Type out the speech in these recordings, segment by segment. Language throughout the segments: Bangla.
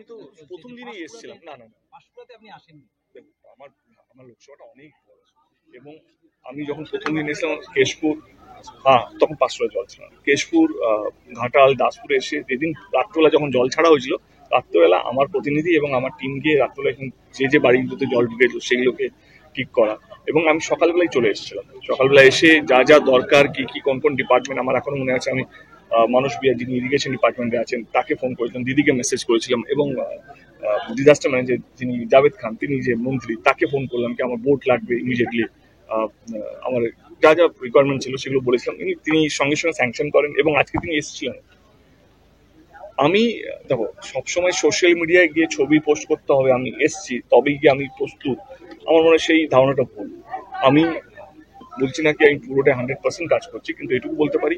আমি তো প্রথম দিনেই এসেছিলাম। না না না পাঁশকুড়াতে আপনি আসেননি। দেখুন, আমার আমার লোকসভাটা অনেক বড় এবং আমি যখন প্রথম দিন এসেছিলাম কেশপুর, হ্যাঁ তখন 500 জল ছিল না। কেশপুর, ঘাটাল, দাসপুরে এসে যেদিন রাত্রবেলা যখন জল ছাড়া হয়েছিল, রাত্রবেলা আমার প্রতিনিধি এবং আমার টিম গিয়ে রাত্রবেলা এখন যে বাড়িগুলোতে জল ঢুকেছিল সেগুলোকে ঠিক করা, এবং আমি সকালবেলায় চলে এসেছিলাম। সকালবেলা এসে যা যা দরকার, কি কি কোন কোন ডিপার্টমেন্ট, আমার এখনো মনে আছে আমি মানুষ বিহার যিনি ইরিগেশন ডিপার্টমেন্টে আছেন তাকে ফোন করেছিলাম, দিদিকে মেসেজ করেছিলাম, এবং ডিজাস্টার ম্যানেজার যিনি জাভেদ খান, তিনি যে মন্ত্রী, তাকে ফোন করলাম কি আমার বোট লাগবে ইমিডিয়েটলি, আমার যা যা রিকোয়ারমেন্ট ছিল সেগুলো বলেছিলাম। তিনি সঙ্গে সঙ্গে স্যাংশন করেন এবং আজকে তিনি এসেছিলেন। আমি দেখো, সবসময় সোশ্যাল মিডিয়ায় গিয়ে ছবি পোস্ট করতে হবে আমি এসছি তবেই গিয়ে আমি প্রস্তুত, আমার মনে হয় সেই ধারণাটা ভুল। আমি বলছি না কি আমি পুরোটা 100% কাজ করছি, কিন্তু এটুকু বলতে পারি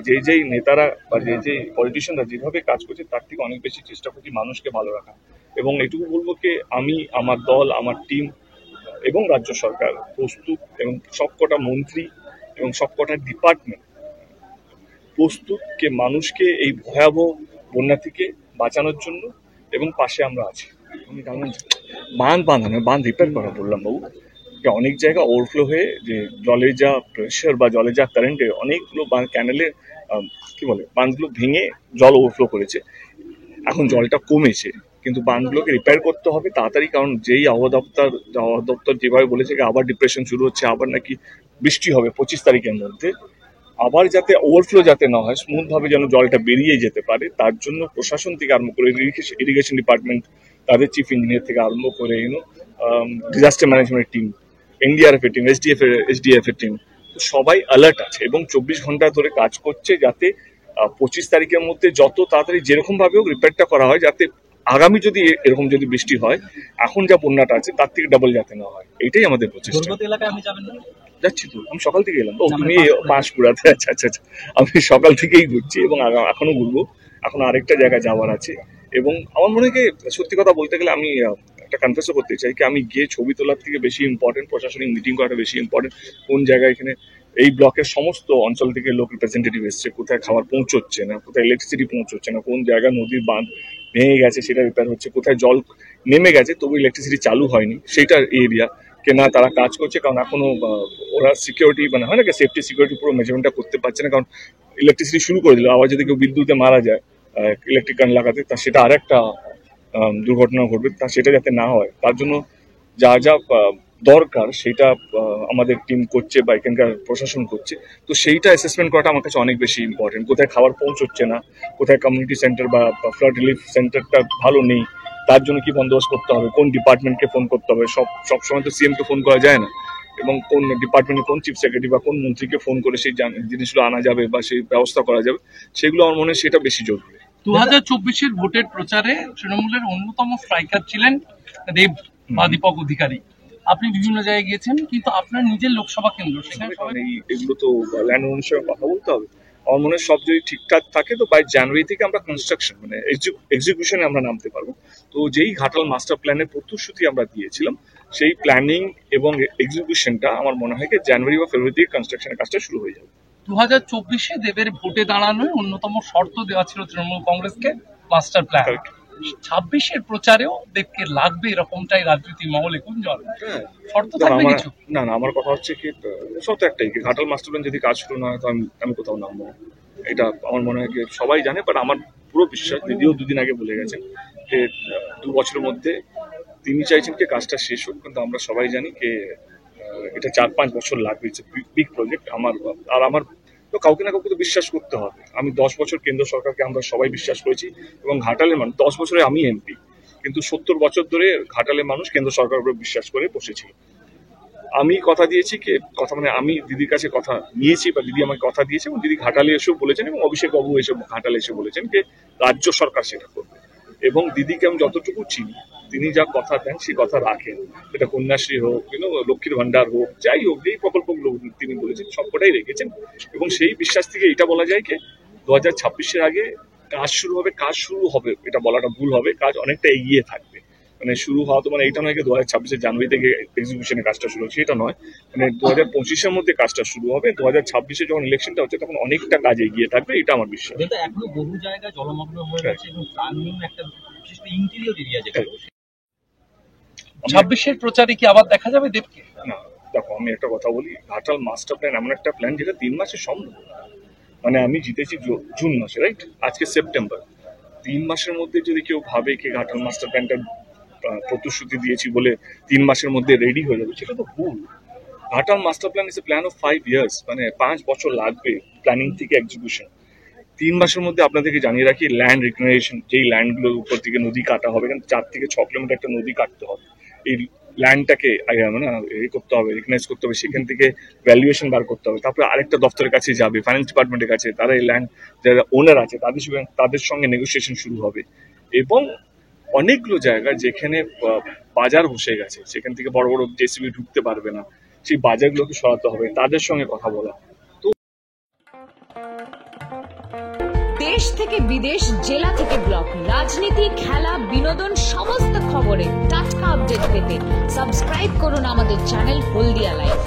যে যেই নেতারা বা যে পলিটিশিয়ানরা যেভাবে কাজ করছে তার থেকে অনেক বেশি চেষ্টা করছি মানুষকে ভালো রাখা। এবং এটুকু বলবো কি আমি, আমার দল, আমার টিম এবং রাজ্য সরকার প্রস্তুত, এবং সবকটা মন্ত্রী এবং সবকটা ডিপার্টমেন্ট প্রস্তুত কে মানুষকে এই ভয়াবহ বন্যা থেকে বাঁচানোর জন্য, এবং পাশে আমরা আছি। আমি জানেন বাঁধ বাঁধানো, বাঁধ রিপেয়ার করা বললাম বাবু, যে অনেক জায়গা ওভারফ্লো হয়ে যে জলের যা প্রেশার বা জলের যা কারেন্টে অনেকগুলো ক্যানেলে কি বলে বাঁধগুলো ভেঙে জল ওভারফ্লো করেছে। এখন জলটা কমেছে, কিন্তু বাঁধগুলোকে রিপেয়ার করতে হবে তাড়াতাড়ি, কারণ যেই আবহাওয়া দপ্তর যেভাবে বলেছে আবার ডিপ্রেশন শুরু হচ্ছে, আবার নাকি বৃষ্টি হবে 25 তারিখের মধ্যে, আবার যাতে ওভারফ্লো যাতে না হয়, স্মুথ ভাবে যেন জলটা বেরিয়ে যেতে পারে, তার জন্য প্রশাসন থেকে আরম্ভ করে ইরিগেশন ডিপার্টমেন্ট, তাদের চিফ ইঞ্জিনিয়ার থেকে আরম্ভ করে ডিজাস্টার ম্যানেজমেন্ট টিম, এনডিআরএফ এর টিম, এসডিএফ এর টিম, সবাই অ্যালার্ট আছে এবং 24 ঘন্টা ধরে কাজ করছে যাতে 25 তারিখের মধ্যে যত তাড়াতাড়ি যেরকম ভাবে হোক রিপেয়ারটা করা হয়, যাতে আগামী যদি এরকম যদি বৃষ্টি হয় এখন যা বন্যাটা আছে তার থেকে ডাবল যাতে না হয়, এটাই আমাদের প্রচেষ্টা। এলাকায় আপনি যাবেন না? যাচ্ছি তো, আমি সকাল থেকে এলাম। ও তুমি পাঁশকুড়াতে? আচ্ছা আচ্ছা আচ্ছা, আমি সকাল থেকেই ঘুরছি এবং এখনো ঘুরবো, এখন আরেকটা জায়গায় যাওয়ার আছে। এবং আমার মনে হয় সত্যি কথা বলতে গেলে আমি একটা কনফেসও করতে চাই কি আমি গিয়ে ছবি তোলার থেকে বেশি ইম্পর্টেন্ট প্রশাসনিক মিটিং করাটা বেশি ইম্পর্টেন্ট। কোন জায়গায় এখানে এই ব্লকের সমস্ত অঞ্চল থেকে লোক রিপ্রেজেন্টেটিভ এসছে, কোথায় খাবার পৌঁছচ্ছে না, কোথায় ইলেকট্রিসিটি পৌঁছচ্ছে না, কোন জায়গায় নদীর বাঁধ ভেঙে গেছে সেটা রিপেয়ার হচ্ছে, কোথায় জল নেমে গেছে তবু ইলেকট্রিসিটি চালু হয়নি সেটার এরিয়া কে না তারা কাজ করছে, কারণ এখনো ওরা সিকিউরিটি মানে হয় না সেফটি সিকিউরিটি পুরো মেজারমেন্টটা করতে পারছে না, কারণ ইলেকট্রিসিটি শুরু করে দিল, আবার যদি কেউ বিদ্যুতে মারা যায় ইলেকট্রিক কারেন্ট লাগাতে, তা সেটা আরেকটা দুর্ঘটনা ঘটবে, তা সেটা যাতে না হয় তার জন্য যা যা দরকার সেটা আমাদের টিম করছে বা এখানকার প্রশাসন করছে। তো সেইটা অ্যাসেসমেন্ট করাটা আমার কাছে অনেক বেশি ইম্পর্টেন্ট। কোথায় খাবার পৌঁছচ্ছে না, কোথায় কমিউনিটি সেন্টার বা ফ্লাড রিলিফ সেন্টারটা ভালো নেই, তার জন্য কি বন্দোবস্ত করতে হবে, কোন ডিপার্টমেন্টকে ফোন করতে হবে, সবসময় তো সিএমকে ফোন করা যায় না, এবং কোন ডিপার্টমেন্টে কোন চিফ সেক্রেটারি বা কোন মন্ত্রীকে ফোন করে সেই জিনিসগুলো আনা যাবে বা সেই ব্যবস্থা করা যাবে, সেগুলো আমার মনে হয় সেটা বেশি জরুরি। 2024-এর ভোটের প্রচারে তৃণমূলের অন্যতম স্ট্রাইকার ছিলেন দেব বা দীপক অধিকারী। আপনি বিভিন্ন জায়গায় গিয়েছেন, কিন্তু আপনার নিজের লোকসভা কেন্দ্র সেখানে এগুলো তো ল্যান্ড ওনার সঙ্গে কথা বলতে হবে। আমার মনে হয় সব যদি ঠিকঠাক থাকে তো বাই জানুয়ারি থেকে আমরা কনস্ট্রাকশন মানে এক্সিকিউশনে আমরা নামতে পারবো। তো যেই ঘাটাল মাস্টার প্ল্যানের প্রতিশ্রুতি আমরা দিয়েছিলাম, সেই প্ল্যানিং এবং এক্সিকিউশনটা আমার মনে হয় জানুয়ারি বা ফেব্রুয়ারি থেকে কনস্ট্রাকশনের কাজটা শুরু হয়ে যাবে। 2024-এ দেবের ভোটে দাঁড়ানোর অন্যতম শর্ত দেওয়া ছিল তৃণমূল কংগ্রেসকে মাস্টার প্ল্যান। 26-এর প্রচারেও দেবকে লাগবে এরকমটাই রাজনীতি মহলে গুঞ্জন। শর্ত থাকবে কিছু? না না, আমার কথা হচ্ছে কি শর্ত একটাই কি ঘাটাল মাস্টার প্ল্যান যদি কাজ শুরু না হয় তো আমি কোথাও নামবো না। এটা আমার মনে হয় সবাই জানে, বাট আমার পুরো বিশ্বাস, দিদিও দুদিন আগে বলে গেছেন যে 2 বছরের মধ্যে তিনি চাইছেন কি কাজটা শেষ হোক, কিন্তু আমরা সবাই জানি যে এটা 4-5 বছর লাগবে। বিগ প্রজেক্ট আমার তো কাউকে না কাউকে তো বিশ্বাস করতে হবে। আমি 10 বছর কেন্দ্র সরকারকে আমরা সবাই বিশ্বাস করেছি, এবং ঘাটালের মানুষ 10 বছরে আমি এমপি, কিন্তু 70 বছর ধরে ঘাটালের মানুষ কেন্দ্র সরকারের উপর বিশ্বাস করে বসেছিল। আমি কথা দিয়েছি কথা মানে আমি দিদির কাছে কথা নিয়েছি বা দিদি আমাকে কথা দিয়েছে, এবং দিদি ঘাটালে এসেও বলেছেন, এবং অভিষেক বাবু এসে ঘাটালে এসে বলেছেন যে রাজ্য সরকার সেটা করবে। এবং দিদিকে আমি যতটুকু চিনি তিনি যা কথা দেন সেই কথা রাখেন, সেটা কন্যাশ্রী হোক, লক্ষ্মীর ভান্ডার হোক, যাই হোক, যেই প্রকল্পগুলো তিনি বলেছেন সবকটাই রেখেছেন। এবং সেই বিশ্বাস থেকে এটা বলা যায় কি 2026-এর আগে কাজ শুরু হবে এটা বলাটা ভুল হবে, কাজ অনেকটা এগিয়ে থাকবে। মানে শুরু হওয়া তো মানে এটা নয় 2026-এর জানুয়ারি থেকে এক্সিকিউশনের কাজটা শুরু হচ্ছে, এটা নয়, মানে 2025-এর মধ্যে কাজটা শুরু হবে। 2026-এ যখন ইলেকশনটা হচ্ছে তখন অনেকটা কাজ এগিয়ে থাকবে, এটা আমার বিশ্বাস। এখনো বহু জায়গায় জলমগ্ন হয়ে গেছে এবং প্ল্যানিং একটা বিশেষ করে ইন্টেরিয়র এরিয়া যেগুলো 26-এর প্রচারে কি আবার দেখা যাবে দেবকে? না, দেখো আমি একটা কথা বলি, ঘাটাল মাস্টার প্ল্যান এমন একটা প্ল্যান যেটা 3 মাসে সম্ভব। মানে আমি জিতেছি জুন মাসে, রাইট? আজকে সেপ্টেম্বর, 3 মাসের মধ্যে যদি কেউ ভাবে কি ঘাটাল মাস্টার প্ল্যানটা প্রতিশ্রুতি দিয়েছি বলে 3 মাসের মধ্যে রেডি হয়ে যাবে, সেটা তো ভুল। Ghatal master plan is a plan of 5 years, মানে 5 বছর লাগবে প্ল্যানিং থেকে এক্সিকিউশন। 3 মাসের মধ্যে আপনাদেরকে জানিয়ে রাখি, ল্যান্ড রিকগনাইজেশন, যেই ল্যান্ডগুলোর উপর থেকে নদী কাটা হবে, কারণ 4 থেকে 6 কিলোমিটার একটা নদী কাটতে হবে, এই ল্যান্ডটাকে মানে করতে হবে, রিকগনাইজ করতে হবে, সেখান থেকে ভ্যালুয়েশন বার করতে হবে, তারপরে আরেকটা দপ্তরের কাছে যাবে, ফাইন্যান্স ডিপার্টমেন্টের কাছে, তারা এই ল্যান্ড যারা ওনার আছে তাদের সঙ্গে নেগোসিয়েশন শুরু হবে। এবং অনেকগুলো জায়গা যেখানে বাজার বসে গেছে, সেখান থেকে বড় বড় জেসিবি ঢুকতে পারবে না, সেই বাজারগুলোকে সরাতে হবে, তাদের সঙ্গে কথা বলা। দেশ থেকে বিদেশ, জেলা থেকে ব্লক, রাজনীতি, খেলা, বিনোদন সমস্ত খবরে টাটকা আপডেট পেতে সাবস্ক্রাইব করুন আমাদের চ্যানেল হলদিয়া লাইভ।